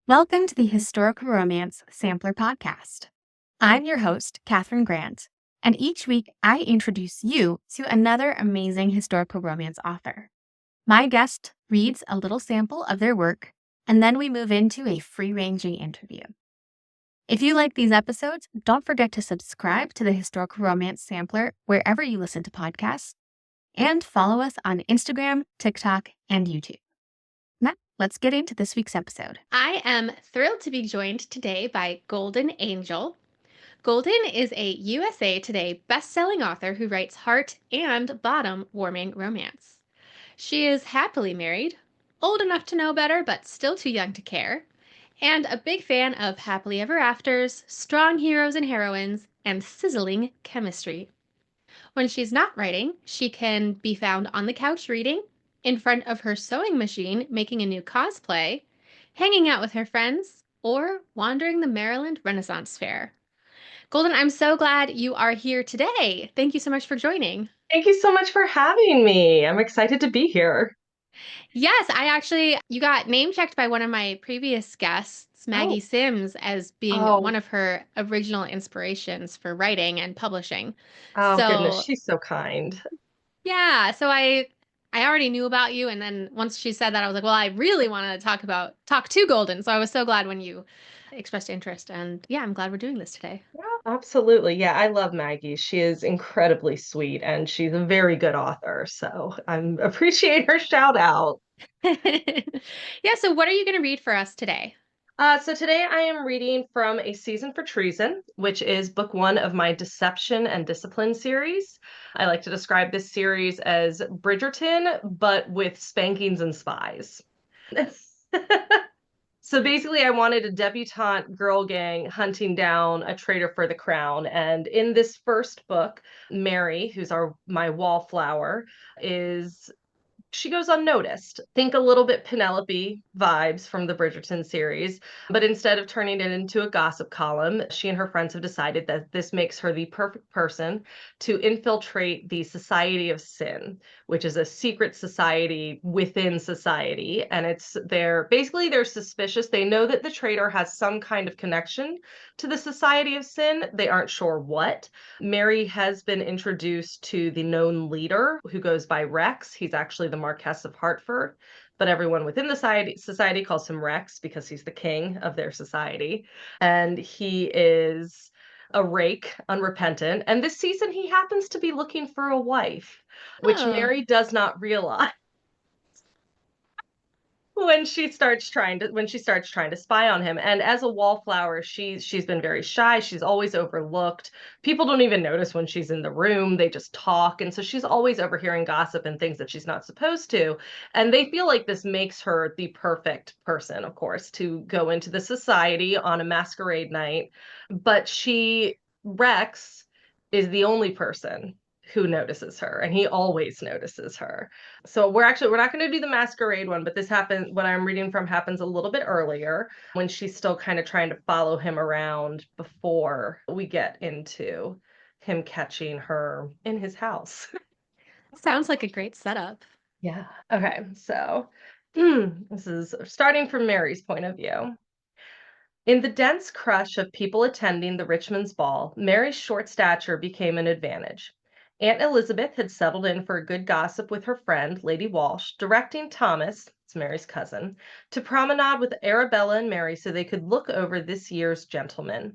Welcome to the Historical Romance Sampler Podcast. I'm your host, Katherine Grant, and each week I introduce you to another amazing historical romance author. My guest reads a little sample of their work, and then we move into a free-ranging interview. If you like these episodes, don't forget to subscribe to the Historical Romance Sampler wherever you listen to podcasts, and follow us on Instagram, TikTok, and YouTube. Now, let's get into this week's episode. I am thrilled to be joined today by Golden Angel. Golden is a USA Today best-selling author who writes heart and bottom-warming romance. She is happily married, old enough to know better but still too young to care, and a big fan of happily ever afters, strong heroes and heroines, and sizzling chemistry. When she's not writing, she can be found on the couch reading, in front of her sewing machine making a new cosplay, hanging out with her friends, or wandering the Maryland Renaissance Fair. Golden, I'm so glad you are here today. Thank you so much for joining. Thank you so much for having me. I'm excited to be here. Yes, you got name checked by one of my previous guests, Maggie Oh, Sims, as being oh, one of her original inspirations for writing and publishing. oh goodness, So she's so kind. yeah, so I already knew about you, and then once she said that, I was like, well, I really want to talk to Golden. So I was so glad when you expressed interest, and yeah, I'm glad we're doing this today. Yeah, absolutely. Yeah, I love Maggie. She is incredibly sweet and she's a very good author. So I appreciate her shout out. Yeah, so what are you going to read for us today? So today I am reading from A Season for Treason, which is book one of my Deception and Discipline series. I like to describe this series as Bridgerton, but with spankings and spies. So basically, I wanted a debutante girl gang hunting down a traitor for the crown. And in this first book, Mary, who's my wallflower, is she goes unnoticed. Think a little bit Penelope vibes from the Bridgerton series, but instead of turning it into a gossip column, she and her friends have decided that this makes her the perfect person to infiltrate the Society of Sin, which is a secret society within society. And they're suspicious. They know that the traitor has some kind of connection to the Society of Sin. They aren't sure what. Mary has been introduced to the known leader who goes by Rex. He's actually the Marquess of Hertford, but everyone within the society calls him Rex because he's the king of their society. And he is a rake, unrepentant. And this season, he happens to be looking for a wife, which Oh, Mary does not realize when she starts trying to spy on him. And as a wallflower, she's been very shy. She's always overlooked. People don't even notice when she's in the room. They just talk, and so she's always overhearing gossip and things that she's not supposed to. And they feel like this makes her the perfect person, of course, to go into the society on a masquerade night. But Rex is the only person who notices her, and he always notices her. So we're not going to do the masquerade one, but this happens what I'm reading from happens a little bit earlier when she's still kind of trying to follow him around before we get into him catching her in his house. sounds like a great setup. Yeah. Okay. So this is starting from Mary's point of view. In the dense crush of people attending the Richmond's ball, Mary's short stature became an advantage. Aunt Elizabeth had settled in for a good gossip with her friend, Lady Walsh, directing Thomas, it's Mary's cousin, to promenade with Arabella and Mary so they could look over this year's gentlemen.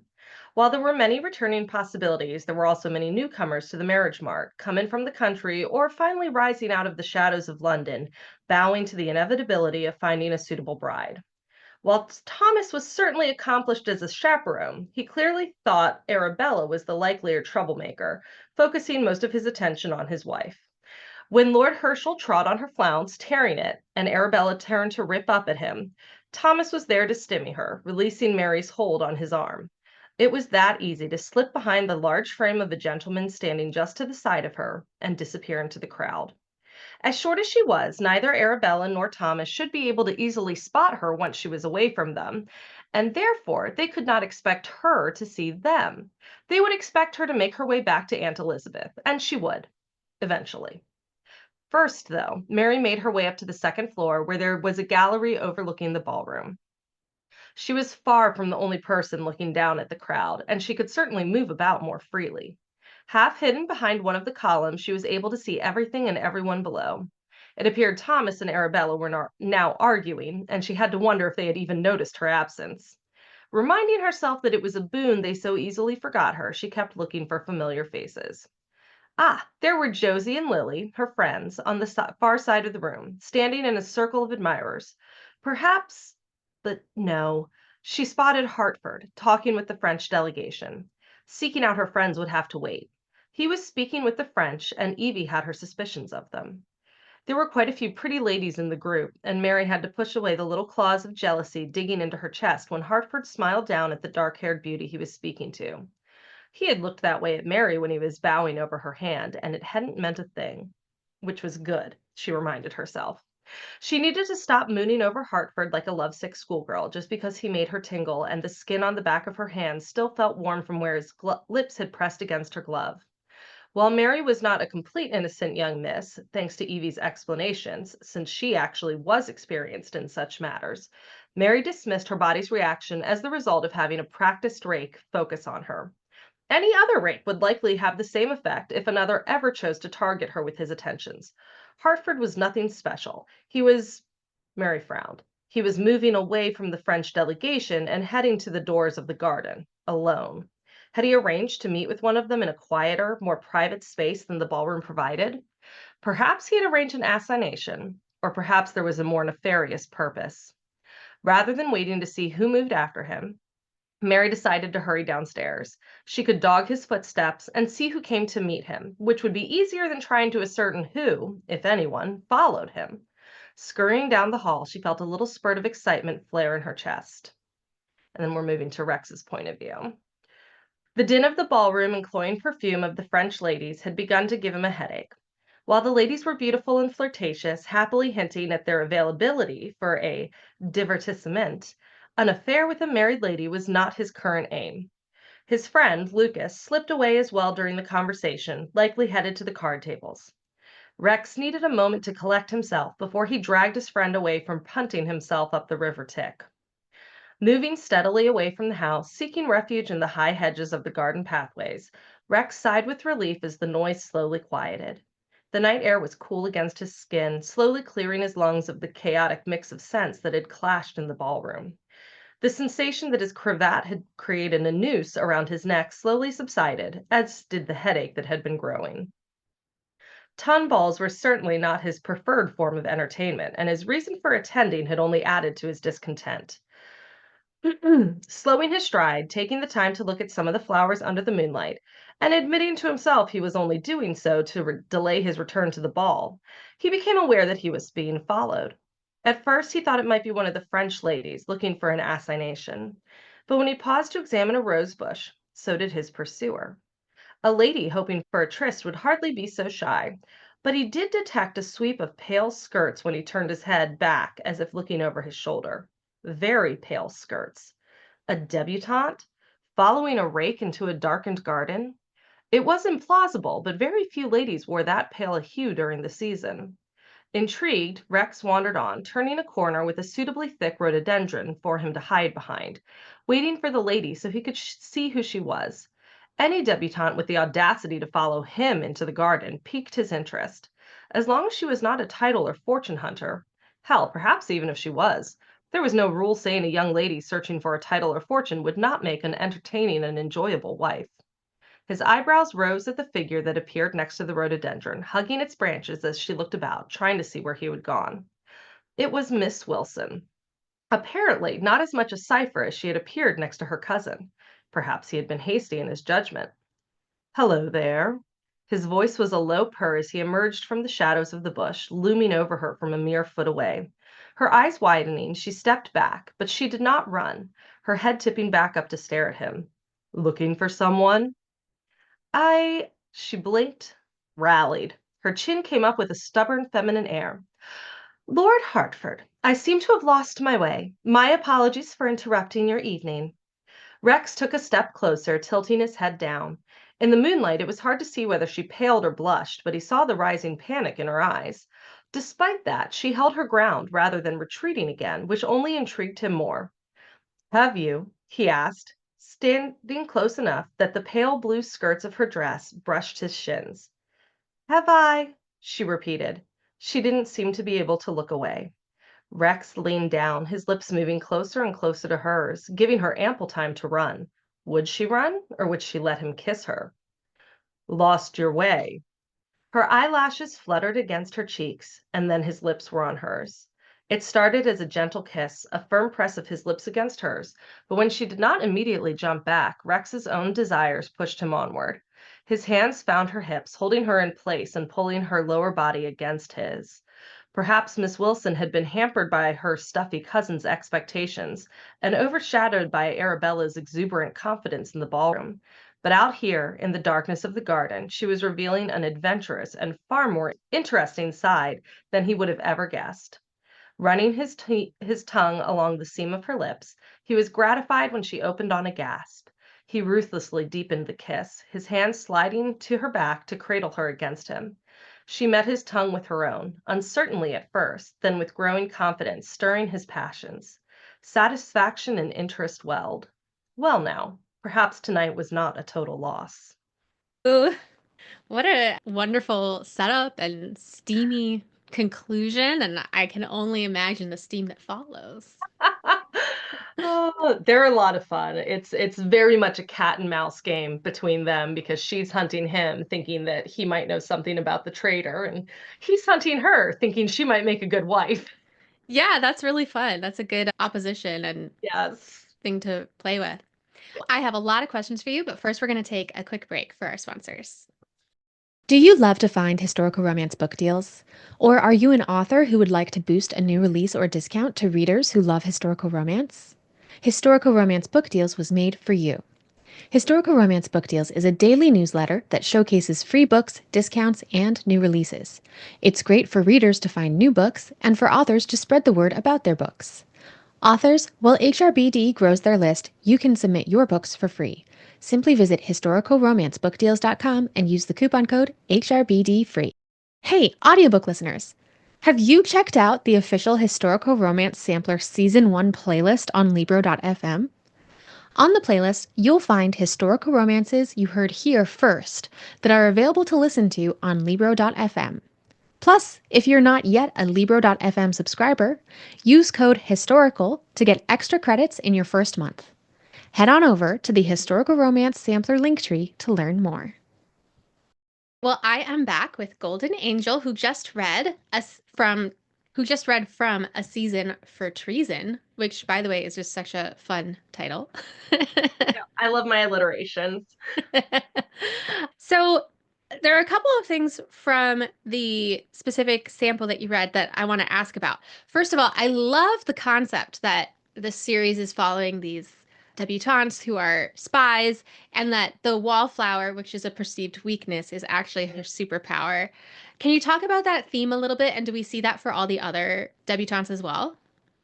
While there were many returning possibilities, there were also many newcomers to the marriage mart, coming from the country or finally rising out of the shadows of London, bowing to the inevitability of finding a suitable bride. While Thomas was certainly accomplished as a chaperone, he clearly thought Arabella was the likelier troublemaker, focusing most of his attention on his wife. When Lord Herschel trod on her flounce, tearing it, and Arabella turned to rip up at him, Thomas was there to stymie her, releasing Mary's hold on his arm. It was that easy to slip behind the large frame of the gentleman standing just to the side of her and disappear into the crowd. As short as she was, neither Arabella nor Thomas should be able to easily spot her once she was away from them, and therefore they could not expect her to see them. They would expect her to make her way back to Aunt Elizabeth, and she would, eventually. First, though, Mary made her way up to the second floor where there was a gallery overlooking the ballroom. She was far from the only person looking down at the crowd, and she could certainly move about more freely. Half hidden behind one of the columns, she was able to see everything and everyone below. It appeared Thomas and Arabella were now arguing, and she had to wonder if they had even noticed her absence. Reminding herself that it was a boon they so easily forgot her, she kept looking for familiar faces. Ah, there were Josie and Lily, her friends, on the far side of the room, standing in a circle of admirers. Perhaps, but no, she spotted Hartford talking with the French delegation. Seeking out her friends would have to wait. He was speaking with the French, and Evie had her suspicions of them. There were quite a few pretty ladies in the group, and Mary had to push away the little claws of jealousy digging into her chest when Hartford smiled down at the dark-haired beauty he was speaking to. He had looked that way at Mary when he was bowing over her hand, and it hadn't meant a thing. Which was good, she reminded herself. She needed to stop mooning over Hartford like a lovesick schoolgirl just because he made her tingle and the skin on the back of her hand still felt warm from where his lips had pressed against her glove. While Mary was not a complete innocent young miss, thanks to Evie's explanations, since she actually was experienced in such matters, Mary dismissed her body's reaction as the result of having a practiced rake focus on her. Any other rake would likely have the same effect if another ever chose to target her with his attentions. Hartford was nothing special. Mary frowned. He was moving away from the French delegation and heading to the doors of the garden, alone. Had he arranged to meet with one of them in a quieter, more private space than the ballroom provided? Perhaps he had arranged an assignation, or perhaps there was a more nefarious purpose. Rather than waiting to see who moved after him, Mary decided to hurry downstairs. She could dog his footsteps and see who came to meet him, which would be easier than trying to ascertain who, if anyone, followed him. Scurrying down the hall, she felt a little spurt of excitement flare in her chest. And then we're moving to Rex's point of view. The din of the ballroom and cloying perfume of the French ladies had begun to give him a headache. While the ladies were beautiful and flirtatious, happily hinting at their availability for a divertissement, an affair with a married lady was not his current aim. His friend, Lucas, slipped away as well during the conversation, likely headed to the card tables. Rex needed a moment to collect himself before he dragged his friend away from punting himself up the river tick. Moving steadily away from the house, seeking refuge in the high hedges of the garden pathways, Rex sighed with relief as the noise slowly quieted. The night air was cool against his skin, slowly clearing his lungs of the chaotic mix of scents that had clashed in the ballroom. The sensation that his cravat had created a noose around his neck slowly subsided, as did the headache that had been growing. Ton balls were certainly not his preferred form of entertainment, and his reason for attending had only added to his discontent. Slowing his stride, taking the time to look at some of the flowers under the moonlight, and admitting to himself he was only doing so to delay his return to the ball, he became aware that he was being followed. At first, he thought it might be one of the French ladies looking for an assignation, but when he paused to examine a rose bush, so did his pursuer. A lady hoping for a tryst would hardly be so shy, but he did detect a sweep of pale skirts when he turned his head back as if looking over his shoulder. Very pale skirts. A debutante? Following a rake into a darkened garden? It was implausible, but very few ladies wore that pale a hue during the season. Intrigued, Rex wandered on, turning a corner with a suitably thick rhododendron for him to hide behind, waiting for the lady so he could see who she was. Any debutante with the audacity to follow him into the garden piqued his interest. As long as she was not a title or fortune hunter, hell, perhaps even if she was, there was no rule saying a young lady searching for a title or fortune would not make an entertaining and enjoyable wife. His eyebrows rose at the figure that appeared next to the rhododendron, hugging its branches as she looked about, trying to see where he had gone. It was Miss Wilson. Apparently, not as much a cipher as she had appeared next to her cousin. Perhaps he had been hasty in his judgment. "Hello there." His voice was a low purr as he emerged from the shadows of the bush, looming over her from a mere foot away. Her eyes widening, she stepped back, but she did not run, her head tipping back up to stare at him. "Looking for someone?" She blinked, rallied. Her chin came up with a stubborn feminine air. "Lord Hertford, I seem to have lost my way. My apologies for interrupting your evening." Rex took a step closer, tilting his head down. In the moonlight, it was hard to see whether she paled or blushed, but he saw the rising panic in her eyes. Despite that, she held her ground rather than retreating again, which only intrigued him more. Have you? He asked, standing close enough that the pale blue skirts of her dress brushed his shins. Have I? She repeated. She didn't seem to be able to look away. Rex leaned down, his lips moving closer and closer to hers, giving her ample time to run. Would she run, or would she let him kiss her? Lost your way. Her eyelashes fluttered against her cheeks, and then his lips were on hers. It started as a gentle kiss, a firm press of his lips against hers, but when she did not immediately jump back, Rex's own desires pushed him onward. His hands found her hips, holding her in place and pulling her lower body against his. Perhaps Miss Wilson had been hampered by her stuffy cousin's expectations and overshadowed by Arabella's exuberant confidence in the ballroom. But out here, in the darkness of the garden, she was revealing an adventurous and far more interesting side than he would have ever guessed. Running his tongue along the seam of her lips, he was gratified when she opened on a gasp. He ruthlessly deepened the kiss, his hand sliding to her back to cradle her against him. She met his tongue with her own, uncertainly at first, then with growing confidence, stirring his passions. Satisfaction and interest welled. Well, now, perhaps tonight was not a total loss. Ooh, what a wonderful setup and steamy conclusion, and I can only imagine the steam that follows. Oh, they're a lot of fun. It's very much a cat and mouse game between them because she's hunting him, thinking that he might know something about the traitor, and he's hunting her, thinking she might make a good wife. Yeah, that's really fun. That's a good opposition and Yes. thing to play with. I have a lot of questions for you, but first we're going to take a quick break for our sponsors. Do you love to find historical romance book deals? Or are you an author who would like to boost a new release or discount to readers who love historical romance? Historical Romance Book Deals was made for you. Historical Romance Book Deals is a daily newsletter that showcases free books, discounts, and new releases. It's great for readers to find new books and for authors to spread the word about their books. Authors, while HRBD grows their list, you can submit your books for free. Simply visit historicalromancebookdeals.com and use the coupon code HRBDFree. Hey, audiobook listeners! Have you checked out the official Historical Romance Sampler Season 1 playlist on Libro.fm? On the playlist, you'll find historical romances you heard here first that are available to listen to on Libro.fm. Plus, if you're not yet a Libro.fm subscriber, use code HISTORICAL to get extra credits in your first month. Head on over to the Historical Romance Sampler Linktree to learn more. Well, I am back with Golden Angel, who just read from A Season for Treason, which, by the way, is just such a fun title. Yeah, I love my alliterations. So, there are a couple of things from the specific sample that you read that I want to ask about. First of all, I love the concept that the series is following these debutantes who are spies, and that the wallflower, which is a perceived weakness, is actually her superpower. Can you talk about that theme a little bit? And do we see that for all the other debutantes as well?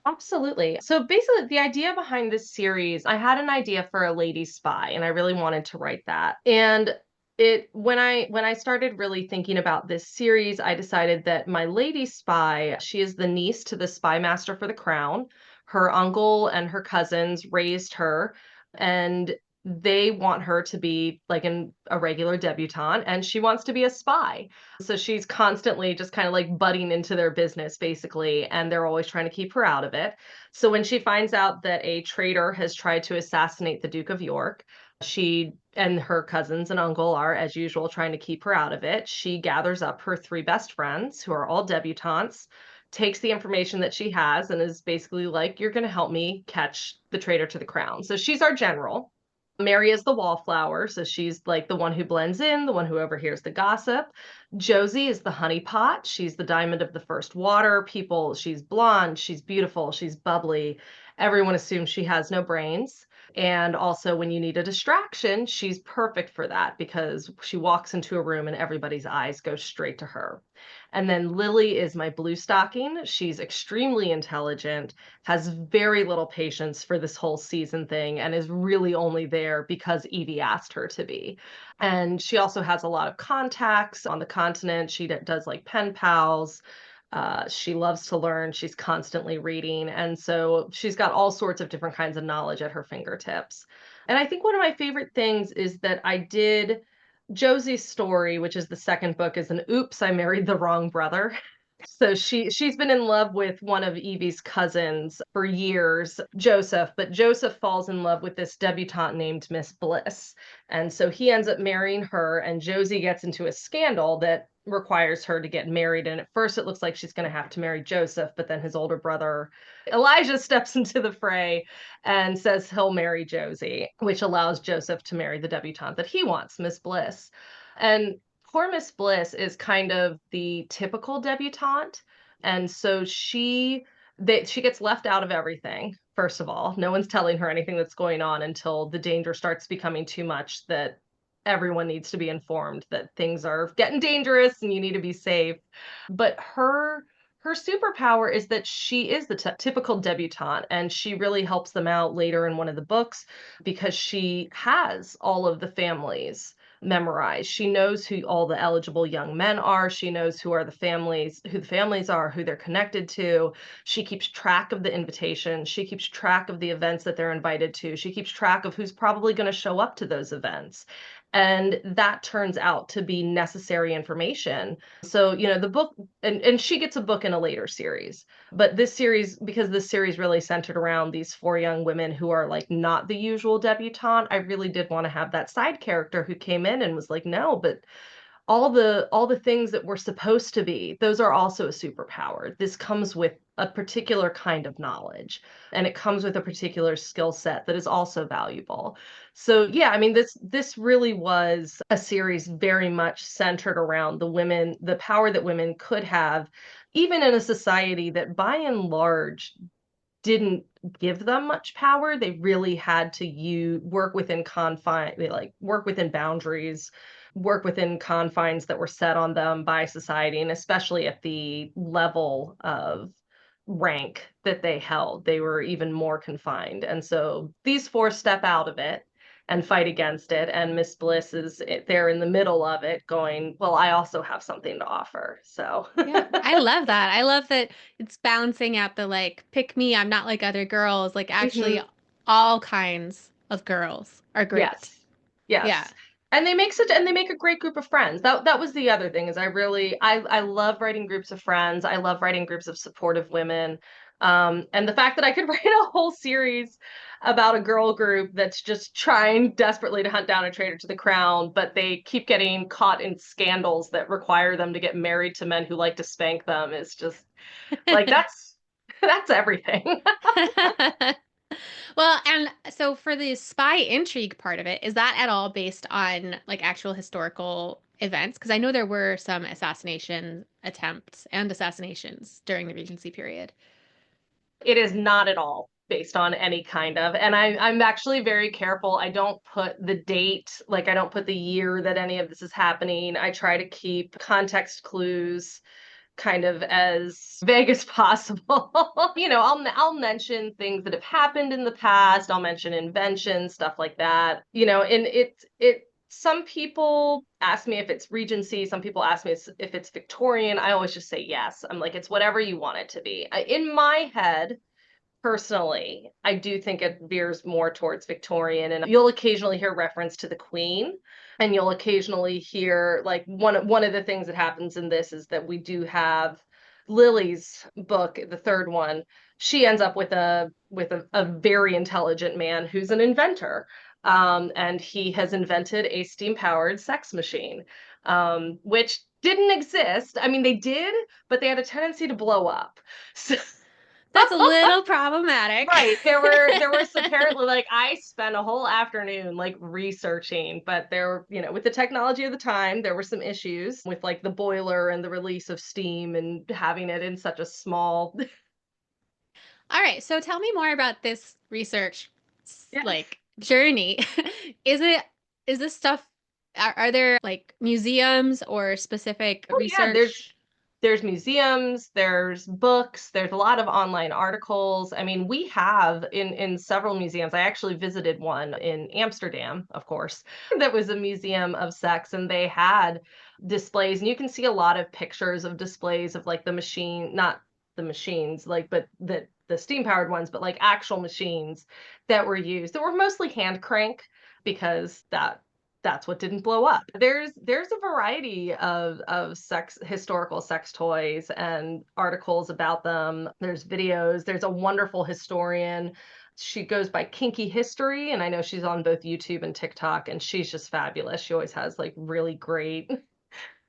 Absolutely. So basically, the idea behind this series, I had an idea for a lady spy, and I really wanted to write that. And it when I started really thinking about this series, I decided that my lady spy, she is the niece to the spy master for the crown. Her uncle and her cousins raised her, and they want her to be like a regular debutante, and she wants to be a spy. So she's constantly just kind of like butting into their business, basically, and they're always trying to keep her out of it. So when she finds out that a traitor has tried to assassinate the Duke of York, she and her cousins and uncle are, as usual, trying to keep her out of it. She gathers up her three best friends, who are all debutantes, takes the information that she has, and is basically like, "You're going to help me catch the traitor to the crown." So she's our general. Mary is the wallflower, so she's like the one who blends in, the one who overhears the gossip. Josie is the honeypot. She's the diamond of the first water. She's blonde, she's beautiful, she's bubbly. Everyone assumes she has no brains. And also, when you need a distraction, she's perfect for that because she walks into a room and everybody's eyes go straight to her. And then Lily is my blue stocking. She's extremely intelligent, has very little patience for this whole season thing, and is really only there because Evie asked her to be. And she also has a lot of contacts on the continent. She does like pen pals. She loves to learn. She's constantly reading. And so she's got all sorts of different kinds of knowledge at her fingertips. And I think one of my favorite things is that I did Josie's story, which is the second book, is an oops, I married the wrong brother. So she's been in love with one of Evie's cousins for years, Joseph, but Joseph falls in love with this debutante named Miss Bliss. And so he ends up marrying her, and Josie gets into a scandal that requires her to get married. And at first it looks like she's going to have to marry Joseph, but then his older brother Elijah steps into the fray and says he'll marry Josie, which allows Joseph to marry the debutante that he wants, Miss Bliss. And poor Miss Bliss is kind of the typical debutante. And so she gets left out of everything. First of all, no one's telling her anything that's going on until the danger starts becoming too much that everyone needs to be informed that things are getting dangerous and you need to be safe. But her superpower is that she is the typical debutante, and she really helps them out later in one of the books because she has all of the families memorized. She knows who all the eligible young men are. She knows who the families are, who they're connected to. She keeps track of the invitations. She keeps track of the events that they're invited to. She keeps track of who's probably going to show up to those events. And that turns out to be necessary information. So, the book, and she gets a book in a later series, but because this series really centered around these four young women who are like not the usual debutante, I really did want to have that side character who came in and was like, no, but all the things that we're supposed to be, those are also a superpower. This comes with a particular kind of knowledge, and it comes with a particular skill set that is also valuable. So yeah, I mean, this really was a series very much centered around the power that women could have, even in a society that by and large didn't give them much power. They really had to work within work within boundaries, work within confines that were set on them by society, and especially at the level of rank that they held, they were even more confined. And so these four step out of it and fight against it, and Miss Bliss is there in the middle of it going, well, I also have something to offer. So Yeah, I love that. I love that it's balancing out the like, pick me, I'm not like other girls. Like, actually, Mhm. all kinds of girls are great. Yes. Yeah. Yes. And they make a great group of friends. That was the other thing is I love writing groups of friends. I love writing groups of supportive women. And the fact that I could write a whole series about a girl group that's just trying desperately to hunt down a traitor to the crown, but they keep getting caught in scandals that require them to get married to men who like to spank them is just like that's everything. Well, and so for the spy intrigue part of it, is that at all based on like actual historical events? Because I know there were some assassination attempts and assassinations during the Regency period. It is not at all based on any kind of, and I'm actually very careful. I don't put the date, like I don't put the year that any of this is happening. I try to keep context clues kind of as vague as possible. I'll mention things that have happened in the past. I'll mention inventions, stuff like that. And it some people ask me if it's Regency, some people ask me if it's Victorian. I always just say yes. I'm like, it's whatever you want it to be. In my head, personally, I do think it veers more towards Victorian, and you'll occasionally hear reference to the Queen, and you'll occasionally hear like one of the things that happens in this is that we do have Lily's book, the third one. She ends up with a very intelligent man who's an inventor. And he has invented a steam-powered sex machine, which didn't exist. I mean, they did, but they had a tendency to blow up. So That's a little problematic. right. There was apparently like I spent a whole afternoon like researching, but with the technology of the time, there were some issues with like the boiler and the release of steam and having it in such a small All right, so tell me more about this research Yes. like journey. Is it is this stuff are there like museums or specific Oh yeah, there's research? there's museums, there's books, there's a lot of online articles. I mean, we have in several museums. I actually visited one in Amsterdam, of course, that was a museum of sex, and they had displays, and you can see a lot of pictures of displays of like the machine, not the machines, like, but the steam powered ones, but like actual machines that were used that were mostly hand crank because that's what didn't blow up. There's a variety of historical sex toys and articles about them. There's videos. There's a wonderful historian. She goes by Kinky History, and I know she's on both YouTube and TikTok, and she's just fabulous. She always has like really great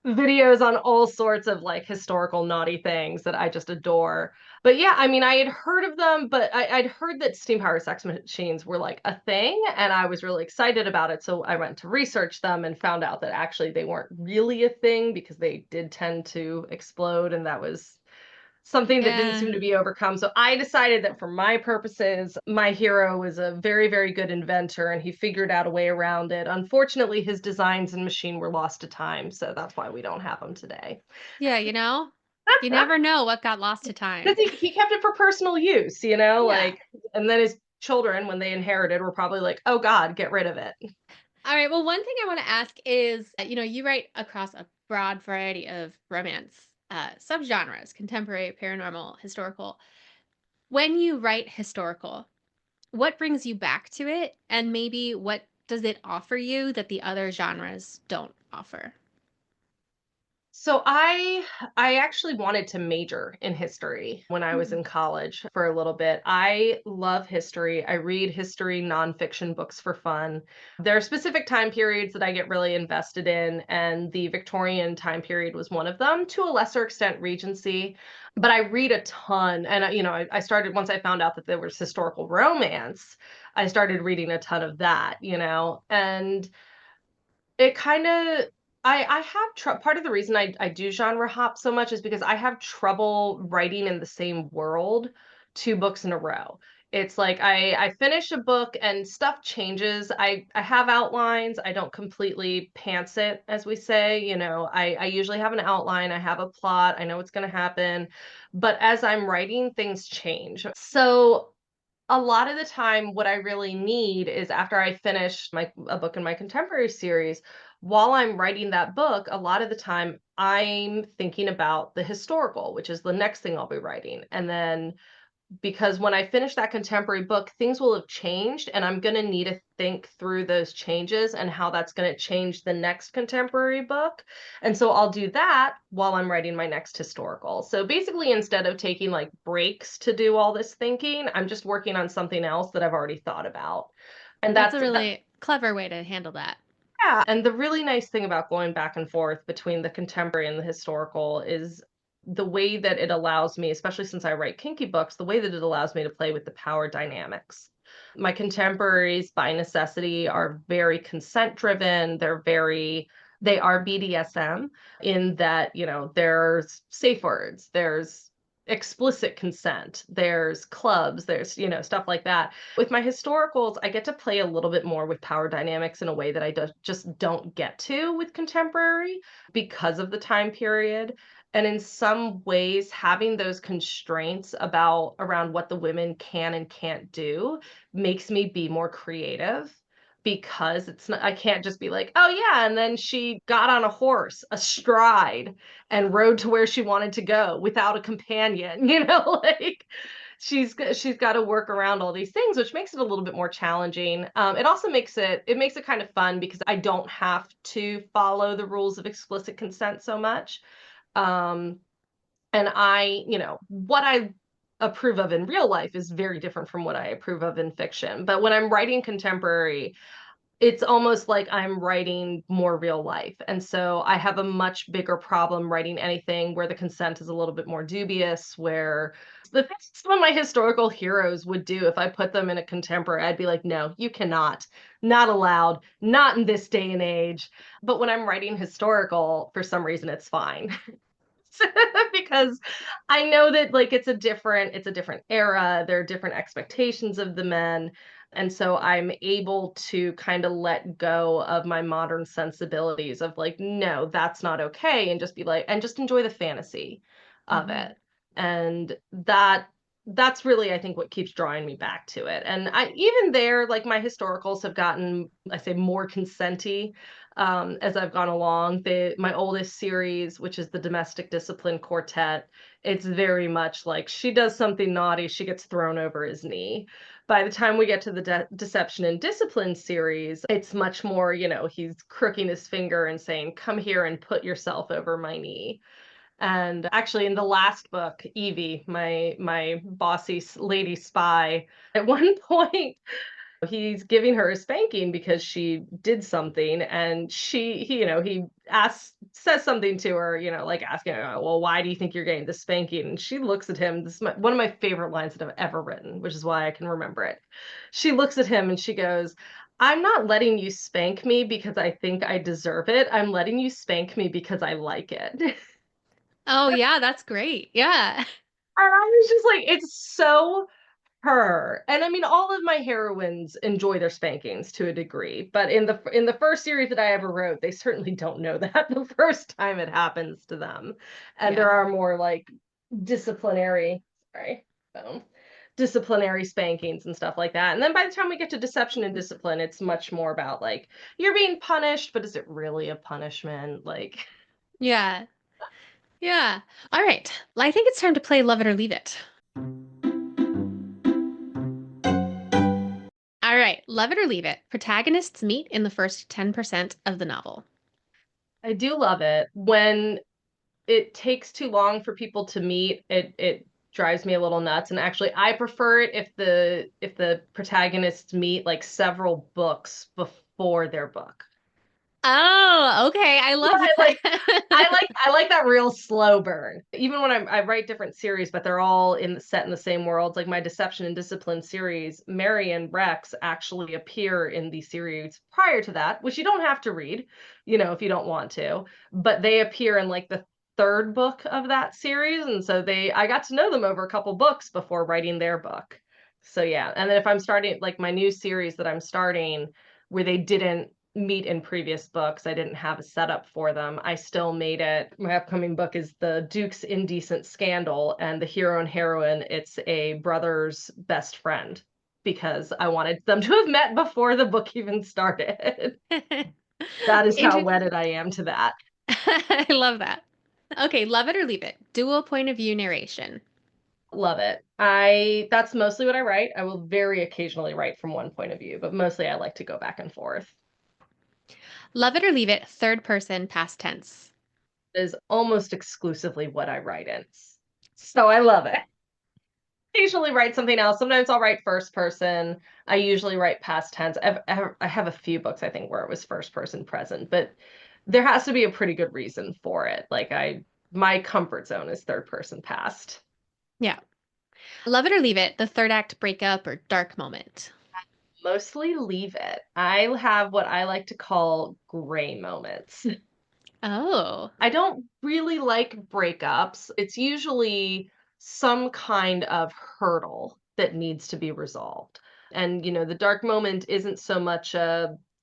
videos on all sorts of like historical naughty things that I just adore. But yeah, I mean, I had heard of them, but I'd heard that steam powered sex machines were like a thing, and I was really excited about it. So I went to research them and found out that actually they weren't really a thing because they did tend to explode, and that was something that didn't seem to be overcome. So I decided that for my purposes, my hero was a very, very good inventor, and he figured out a way around it. Unfortunately, his designs and machine were lost to time, so that's why we don't have them today. Yeah, you never know what got lost to time. Because he kept it for personal use, Yeah. like, and then his children, when they inherited, were probably like, oh God, get rid of it. All right. Well, one thing I want to ask is, you write across a broad variety of romance subgenres: contemporary, paranormal, historical. When you write historical, what brings you back to it, and maybe what does it offer you that the other genres don't offer? So I actually wanted to major in history when I was in college for a little bit. I love history. I read history nonfiction books for fun. There are specific time periods that I get really invested in, and the Victorian time period was one of them, to a lesser extent Regency. But I read a ton, and I started once I found out that there was historical romance. I started reading a ton of that, and it kinda I have part of the reason I do genre hop so much is because I have trouble writing in the same world 2 books in a row. It's like I finish a book and stuff changes. I have outlines, I don't completely pants it, as we say, I usually have an outline, I have a plot, I know what's gonna happen, but as I'm writing, things change. So a lot of the time what I really need is after I finish a book in my contemporary series, while I'm writing that book, a lot of the time I'm thinking about the historical, which is the next thing I'll be writing. And then because when I finish that contemporary book, things will have changed, and I'm going to need to think through those changes and how that's going to change the next contemporary book. And so I'll do that while I'm writing my next historical. So basically, instead of taking like breaks to do all this thinking, I'm just working on something else that I've already thought about. And That's a that, really clever way to handle that. yeah, and the really nice thing about going back and forth between the contemporary and the historical is the way that it allows me, especially since I write kinky books, the way that it allows me to play with the power dynamics. My contemporaries, by necessity, are very consent driven. They are BDSM in that, there's safe words, there's explicit consent, there's clubs, there's, stuff like that. With my historicals, I get to play a little bit more with power dynamics in a way that I just don't get to with contemporary because of the time period. And in some ways, having those constraints around what the women can and can't do makes me be more creative because I can't just be like, oh yeah, and then she got on a horse astride and rode to where she wanted to go without a companion, like she's got to work around all these things, which makes it a little bit more challenging. It also makes it kind of fun because I don't have to follow the rules of explicit consent so much. Um, and what I approve of in real life is very different from what I approve of in fiction. But when I'm writing contemporary, it's almost like I'm writing more real life. And so I have a much bigger problem writing anything where the consent is a little bit more dubious, where the things some of my historical heroes would do if I put them in a contemporary, I'd be like, no, you cannot, not allowed, not in this day and age. But when I'm writing historical, for some reason, it's fine. because I know that like it's a different era, there are different expectations of the men. And so I'm able to kind of let go of my modern sensibilities of like, no, that's not okay, and just be like, and just enjoy the fantasy of Mhm. it. And that's really, I think, what keeps drawing me back to it. And I even there, like my historicals have gotten, I say, more consenty as I've gone along. My oldest series, which is the Domestic Discipline Quartet, it's very much like she does something naughty, she gets thrown over his knee. By the time we get to the Deception and Discipline series, it's much more, he's crooking his finger and saying, "Come here and put yourself over my knee." And actually, in the last book, Evie, my bossy lady spy, at one point he's giving her a spanking because she did something, and he says something to her, like asking her, "Well, why do you think you're getting the spanking?" And she looks at him. This is one of my favorite lines that I've ever written, which is why I can remember it. She looks at him and she goes, "I'm not letting you spank me because I think I deserve it. I'm letting you spank me because I like it." Oh, yeah, that's great. Yeah. And I was just like, it's so her. And I mean, all of my heroines enjoy their spankings to a degree, but in the first series that I ever wrote, they certainly don't know that the first time it happens to them. And there Yeah. are more like disciplinary, sorry, disciplinary spankings and stuff like that. And then by the time we get to Deception and Discipline, it's much more about like, you're being punished, but is it really a punishment? Like, Yeah. Yeah. All right. Well, I think it's time to play Love It or Leave It. All right. Love It or Leave It. Protagonists meet in the first 10% of the novel. I do love it when it takes too long for people to meet. It drives me a little nuts. And actually, I prefer it if the protagonists meet like several books before their book. Oh, okay. I love I like I that. like I like that real slow burn. Even when I write different series, but they're all set in the same worlds. Like my Deception and Discipline series, Mary and Rex actually appear in the series prior to that, which you don't have to read, if you don't want to. But they appear in like the third book of that series, and so I got to know them over a couple books before writing their book. So yeah, and then if I'm starting like my new series that I'm starting, where they didn't meet in previous books, I didn't have a setup for them. I still made it. My upcoming book is The Duke's Indecent Scandal, and the hero and heroine, it's a brother's best friend, because I wanted them to have met before the book even started. That is how Inter- wedded I am to that. I love that. Okay, Love It or Leave It. Dual point of view narration. Love it. That's mostly what I write. I will very occasionally write from one point of view, but mostly I like to go back and forth. Love It or Leave It. Third person, past tense. It is almost exclusively what I write in. So I love it. Usually write something else. Sometimes I'll write first person. I usually write past tense. I have a few books, I think, where it was first person present, but there has to be a pretty good reason for it. Like my comfort zone is third person past. Yeah. Love It or Leave It. The third act breakup or dark moment. Mostly leave it. I have what I like to call gray moments. Oh. I don't really like breakups. It's usually some kind of hurdle that needs to be resolved. And, the dark moment isn't so much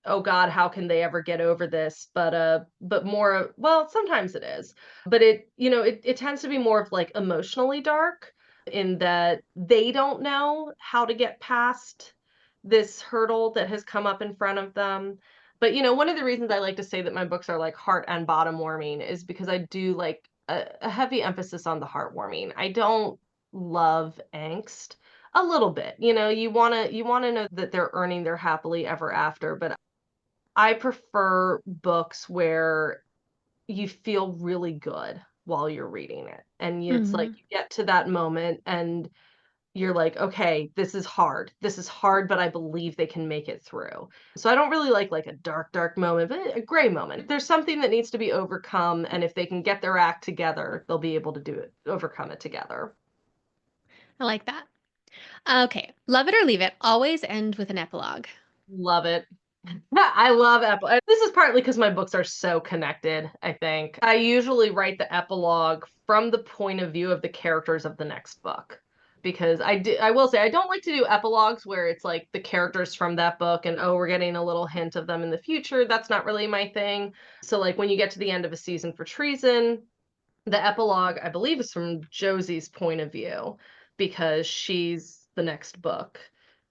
oh God, how can they ever get over this? But more, well, sometimes it is. But it tends to be more of like emotionally dark, in that they don't know how to get past this hurdle that has come up in front of them. But, one of the reasons I like to say that my books are like heart and bottom warming is because I do like a heavy emphasis on the heartwarming. I don't love angst. A little bit, you want to know that they're earning their happily ever after, but I prefer books where you feel really good while you're reading it. And it's like Hmm. you get to that moment and you're like, okay, this is hard. This is hard, but I believe they can make it through. So I don't really like a dark, dark moment, but a gray moment. If there's something that needs to be overcome, and if they can get their act together, they'll be able to do it, overcome it together. I like that. Okay. Love It or Leave It. Always end with an epilogue. Love it. I love epilogue. This is partly because my books are so connected, I think. I usually write the epilogue from the point of view of the characters of the next book. Because I will say I don't like to do epilogues where it's like the characters from that book and oh, we're getting a little hint of them in the future. That's not really my thing. So like when you get to the end of A Season for Treason, the epilogue, I believe, is from Josie's point of view because she's the next book.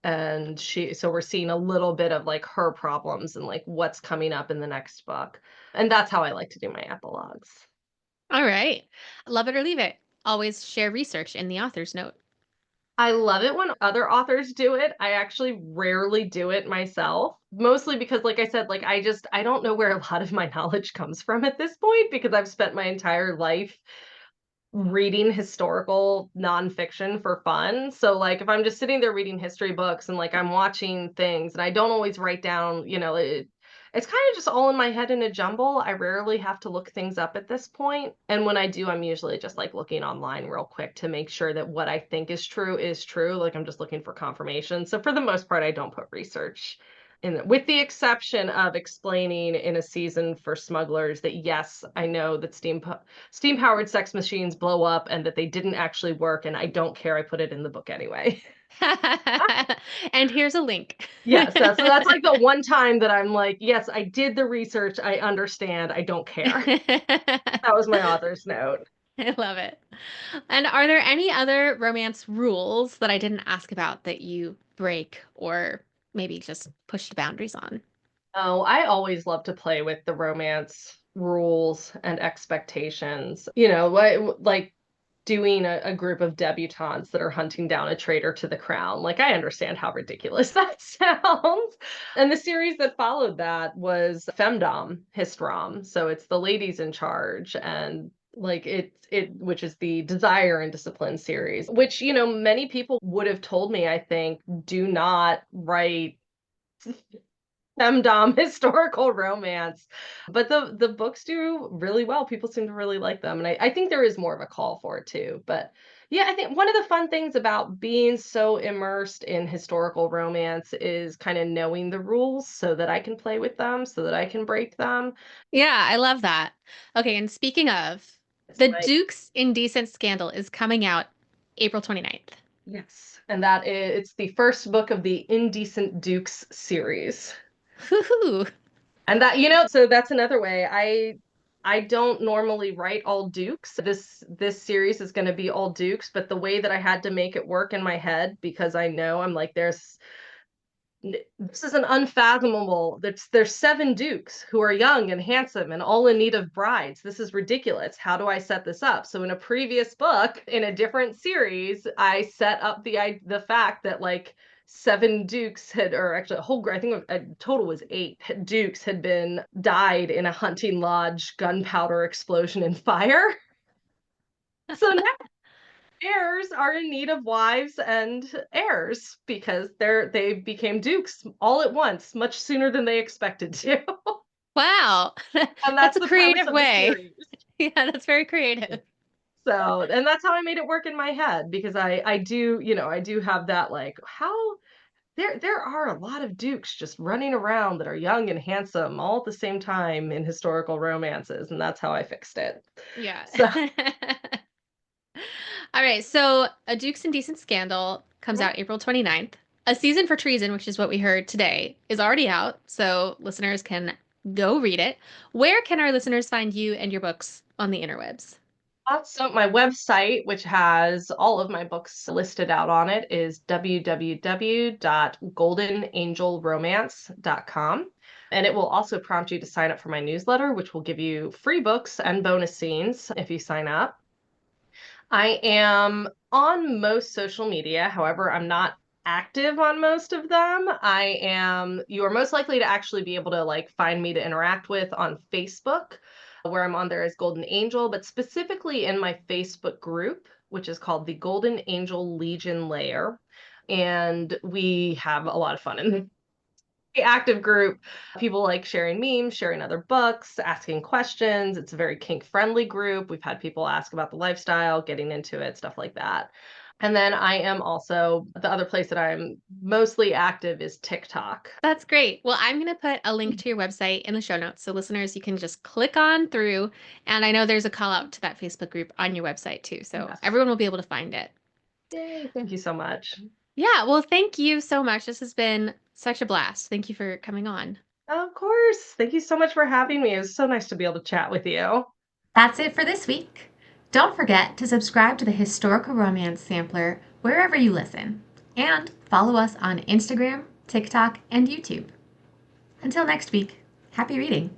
And so we're seeing a little bit of like her problems and like what's coming up in the next book. And that's how I like to do my epilogues. All right. Love it or leave it. Always share research in the author's note. I love it when other authors do it. I actually rarely do it myself, mostly because, like I said, like I don't know where a lot of my knowledge comes from at this point because I've spent my entire life reading historical nonfiction for fun. So like if I'm just sitting there reading history books and like I'm watching things and I don't always write down, it's kind of just all in my head in a jumble. I rarely have to look things up at this point. And when I do, I'm usually just like looking online real quick to make sure that what I think is true is true. Like I'm just looking for confirmation. So for the most part, I don't put research with the exception of explaining in A Season for Smugglers that yes, I know that steam powered sex machines blow up and that they didn't actually work, and I don't care. I put it in the book anyway. And here's a link. Yes, that's like the one time that I'm like, yes, I did the research. I understand. I don't care. That was my author's note. I love it. And are there any other romance rules that I didn't ask about that you break or maybe just push the boundaries on? Oh, I always love to play with the romance rules and expectations. Like doing a group of debutantes that are hunting down a traitor to the crown. Like, I understand how ridiculous that sounds. And the series that followed that was Femdom, Histrom. So it's the ladies in charge and like which is the Desire and Discipline series, which, many people would have told me, I think, do not write femdom historical romance, but the books do really well. People seem to really like them, and I think there is more of a call for it too. But yeah, I think one of the fun things about being so immersed in historical romance is kind of knowing the rules so that I can play with them, so that I can break them. Yeah, I love that. Okay, and speaking of, It's The my Duke's Indecent Scandal is coming out April 29th. Yes, and it's the first book of the Indecent Dukes series. Woohoo! And so that's another way. I don't normally write all dukes. This series is going to be all dukes, but the way that I had to make it work in my head because I know I'm like this is an unfathomable. There's seven dukes who are young and handsome and all in need of brides. This is ridiculous. How do I set this up? So in a previous book in a different series, I set up the fact that like seven dukes had, or actually a whole, I think a total was eight dukes had been died in a hunting lodge gunpowder explosion and fire. So now heirs are in need of wives and heirs because they became dukes all at once, much sooner than they expected to. Wow. And That's that's a the premise creative of the way. series. Yeah, that's very creative. So, and that's how I made it work in my head because I do, I do have that like how there are a lot of dukes just running around that are young and handsome all at the same time in historical romances, and that's how I fixed it. Yeah. So, All right, so A Duke's Indecent Scandal comes out April 29th. A Season for Treason, which is what we heard today, is already out, so listeners can go read it. Where can our listeners find you and your books on the interwebs? so my website, which has all of my books listed out on it, is www.goldenangelromance.com. And it will also prompt you to sign up for my newsletter, which will give you free books and bonus scenes if you sign up. I am on most social media. However, I'm not active on most of them. You are most likely to actually be able to like find me to interact with on Facebook, where I'm on there as Golden Angel, but specifically in my Facebook group, which is called the Golden Angel Legion Lair. And we have a lot of fun in active group. People like sharing memes, sharing other books, asking questions. It's a very kink-friendly group. We've had people ask about the lifestyle, getting into it, stuff like that. And then I am also the other place that I'm mostly active is TikTok. That's great. Well, I'm going to put a link to your website in the show notes. So listeners, you can just click on through. And I know there's a call out to that Facebook group on your website too. So Yes. everyone will be able to find it. Yay, thank you so much. Yeah. Well, thank you so much. This has been such a blast. Thank you for coming on. Of course. Thank you so much for having me. It was so nice to be able to chat with you. That's it for this week. Don't forget to subscribe to the Historical Romance Sampler wherever you listen, and follow us on Instagram, TikTok, and YouTube. Until next week, happy reading!